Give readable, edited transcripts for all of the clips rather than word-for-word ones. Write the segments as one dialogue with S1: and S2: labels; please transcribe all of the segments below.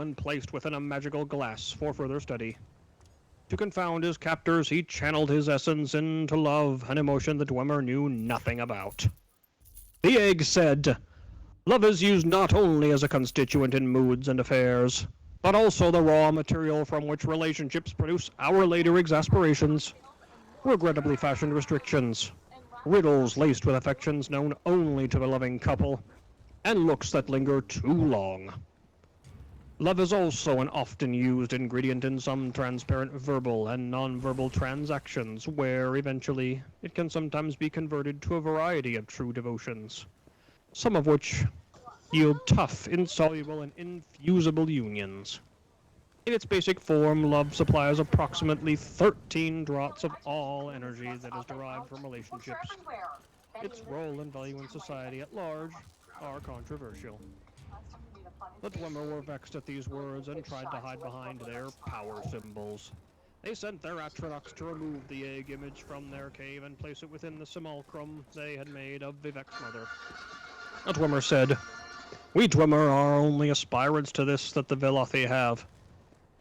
S1: and placed within a magical glass for further study. To confound his captors, he channeled his essence into love, an emotion the Dwemer knew nothing about. The egg said, "Love is used not only as a constituent in moods and affairs, but also the raw material from which relationships produce our later exasperations, regrettably fashioned restrictions, riddles laced with affections known only to the loving couple, and looks that linger too long. Love is also an often used ingredient in some transparent verbal and non-verbal transactions where, eventually, it can sometimes be converted to a variety of true devotions, some of which yield tough, insoluble, and infusible unions. In its basic form, love supplies approximately 13 draughts of all energy that is derived from relationships. Its role and value in society at large are controversial. The Dwemer were vexed at these words and tried to hide behind their power symbols. They sent their Atronachs to remove the egg image from their cave and place it within the simulacrum they had made of Vivec's mother. The Dwemer said, "We Dwemer are only aspirants to this that the Velothi have.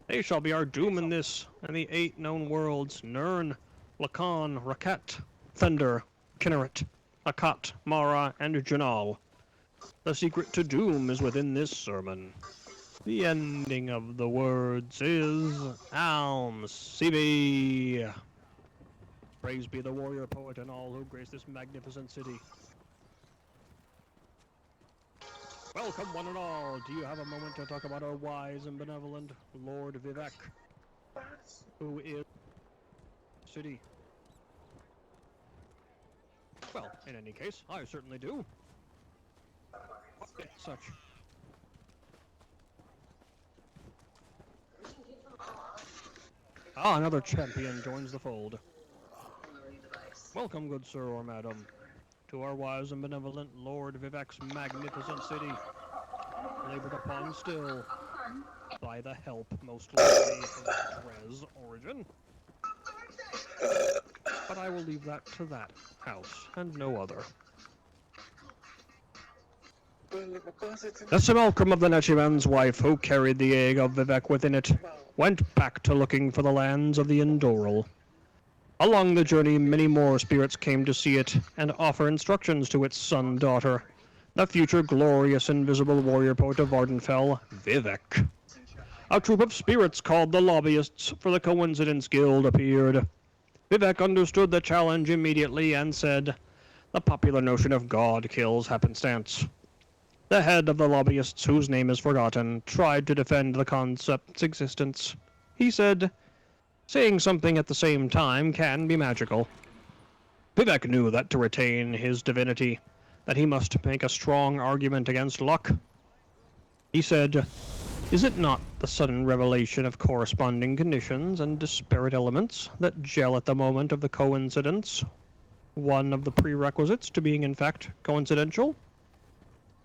S1: They shall be our doom in this, and the 8 known worlds, Nirn, Lacan, Raket, Thunder, Kinneret, Akat, Mara, and Junal. The secret to doom is within this sermon. The ending of the words is Alm Sibi. Praise be the warrior poet and all who grace this magnificent city. Welcome, one and all. Do you have a moment to talk about our wise and benevolent Lord Vivec, who is city? Well, in any case, I certainly do. Such. Ah, another champion joins the fold. Welcome, good sir or madam, to our wise and benevolent Lord Vivec's magnificent city, labored upon still by the help, most likely, of Drez origin. But I will leave that to that house, and no other. The simulacrum of the Nechiman's wife, who carried the egg of Vivec within it, went back to looking for the lands of the Indoral. Along the journey, many more spirits came to see it and offer instructions to its son-daughter, the future glorious invisible warrior poet of Vardenfell, Vivec. A troop of spirits called the Lobbyists for the Coincidence Guild appeared. Vivec understood the challenge immediately and said, "The popular notion of God kills happenstance." The head of the Lobbyists, whose name is forgotten, tried to defend the concept's existence. He said, "Saying something at the same time can be magical." Vivec knew that to retain his divinity, that he must make a strong argument against luck. He said, "Is it not the sudden revelation of corresponding conditions and disparate elements that gel at the moment of the coincidence one of the prerequisites to being in fact coincidental?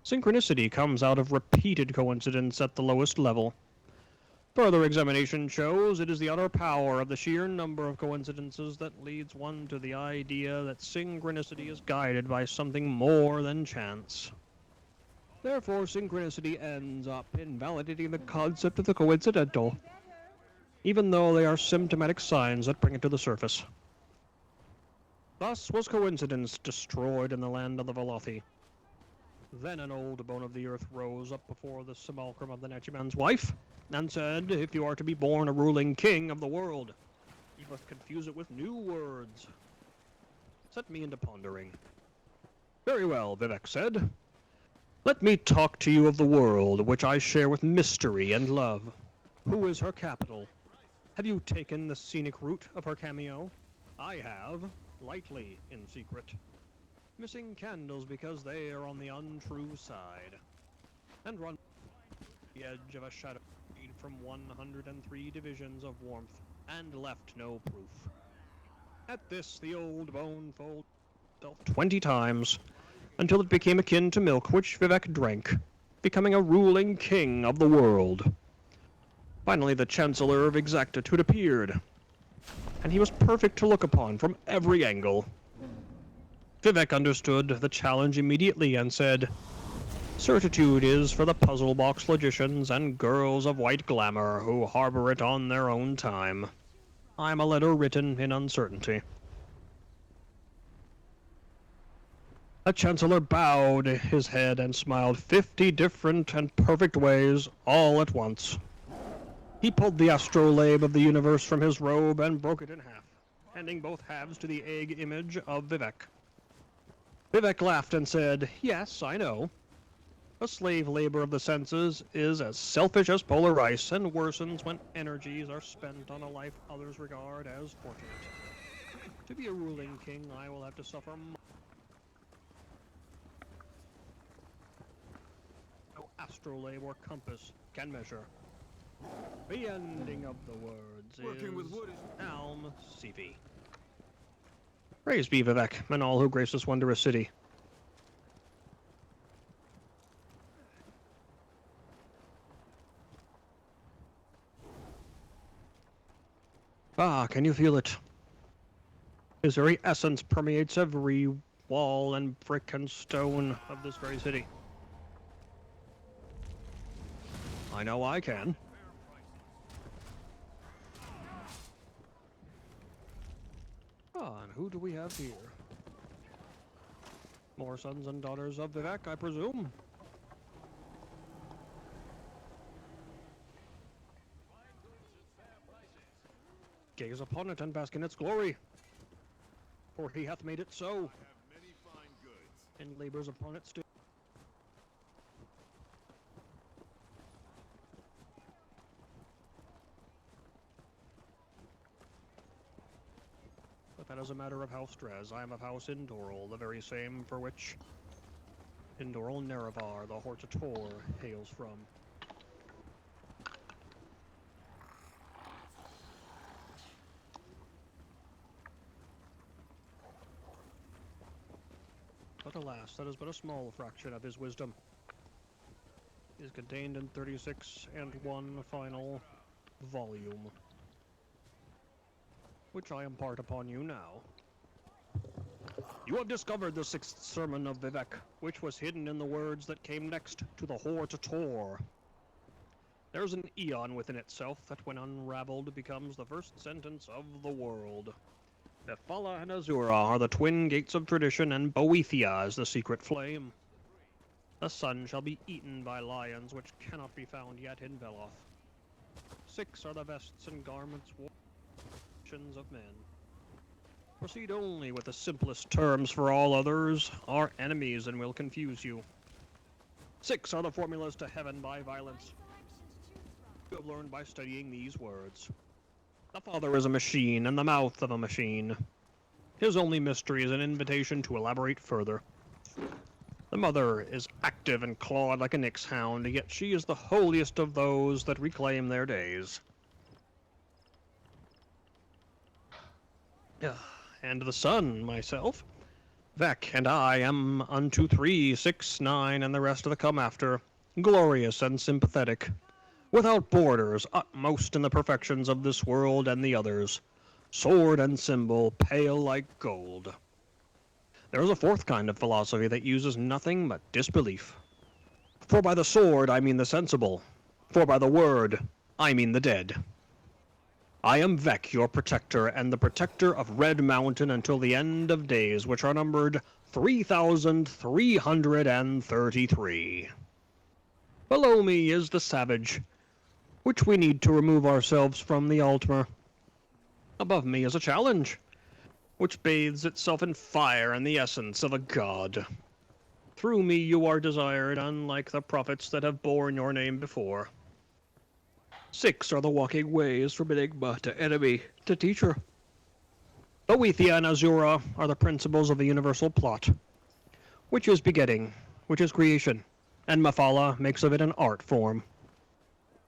S1: Synchronicity comes out of repeated coincidence at the lowest level. Further examination shows it is the utter power of the sheer number of coincidences that leads one to the idea that synchronicity is guided by something more than chance. Therefore, synchronicity ends up invalidating the concept of the coincidental, even though they are symptomatic signs that bring it to the surface. Thus was coincidence destroyed in the land of the Velothi. Then an old bone of the earth rose up before the simulacrum of the Nechiman's wife, and said, "If you are to be born a ruling king of the world, you must confuse it with new words." Set me into pondering. "Very well," Vivec said. "Let me talk to you of the world, which I share with mystery and love. Who is her capital? Have you taken the scenic route of her cameo? I have, lightly in secret. Missing candles because they are on the untrue side, and run the edge of a shadow from 103 divisions of warmth, and left no proof." At this, the old bone folded itself 20 times, until it became akin to milk, which Vivec drank, becoming a ruling king of the world. Finally, the Chancellor of Exactitude appeared, and he was perfect to look upon from every angle. Vivec understood the challenge immediately and said, Certitude is for the puzzle box logicians and girls of white glamour who harbor it on their own time. I'm a letter written in uncertainty. The Chancellor bowed his head and smiled 50 different and perfect ways all at once. He pulled the astrolabe of the universe from his robe and broke it in half, handing both halves to the egg image of Vivec. Vivec laughed and said, "Yes, I know. A slave labor of the senses is as selfish as polar ice and worsens when energies are spent on a life others regard as fortunate. To be a ruling king, I will have to suffer no astrolabe or compass can measure. The ending of the words
S2: Working with wood is
S1: Alm Sivi. Praise be Vivec, and all who grace this wondrous city. Ah, can you feel it? His very essence permeates every wall and brick and stone of this very city. I know I can. Ah, and who do we have here? More sons and daughters of Vivec, I presume? Gaze upon it and bask in its glory, for he hath made it so,
S2: I have many fine goods.
S1: and labors upon it still. But that is a matter of House Drez. I am of House Indoral, the very same for which Indoral Nerevar, the Hortator, hails from. But alas, that is but a small fraction of his wisdom. It is contained in 36 and one final volume, which I impart upon you now. You have discovered the sixth sermon of Vivec, which was hidden in the words that came next to the Hortator. There is an eon within itself that, when unraveled, becomes the first sentence of the world. Befala and Azura are the twin gates of tradition, and Boethia is the secret flame. The sun shall be eaten by lions, which cannot be found yet in Veloth. 6 are the vests and garments of men. Proceed only with the simplest terms, for all others are enemies and will confuse you. 6 are the formulas to heaven by violence. You have learned by studying these words. The Father is a machine, and the mouth of a machine. His only mystery is an invitation to elaborate further. The Mother is active and clawed like a Nyx hound, yet she is the holiest of those that reclaim their days. And the Son, myself, Vec, and I am unto 3, 6, 9, and the rest of the come after, glorious and sympathetic, without borders, utmost in the perfections of this world and the others, sword and symbol, pale like gold. There is a fourth kind of philosophy that uses nothing but disbelief. For by the sword I mean the sensible, for by the word I mean the dead. I am Vec, your protector, and the protector of Red Mountain until the end of days, which are numbered 3,333. Below me is the savage, which we need to remove ourselves from the altar. Above me is a challenge, which bathes itself in fire and the essence of a god. Through me you are desired, unlike the prophets that have borne your name before. 6 are the walking ways from enigma to enemy to teacher. Boethia and Azura are the principles of the universal plot, which is begetting, which is creation, and Mafala makes of it an art form.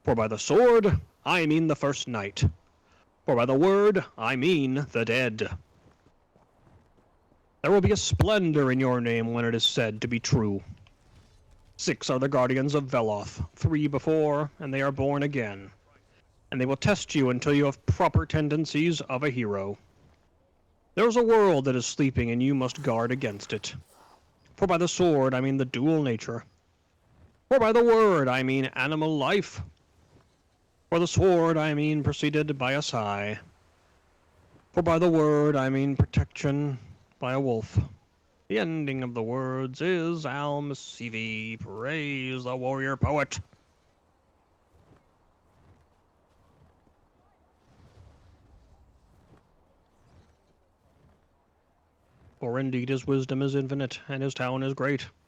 S1: For by the sword I mean the first night, for by the word I mean the dead. There will be a splendor in your name when it is said to be true. 6 are the guardians of Veloth, 3 before, and they are born again. And they will test you until you have proper tendencies of a hero. There is a world that is sleeping, and you must guard against it. For by the sword I mean the dual nature. For by the word I mean animal life. For the sword I mean preceded by a sigh. For by the word I mean protection by a wolf. The ending of the words is Almasivi. Praise the warrior poet. For indeed his wisdom is infinite, and his town is great.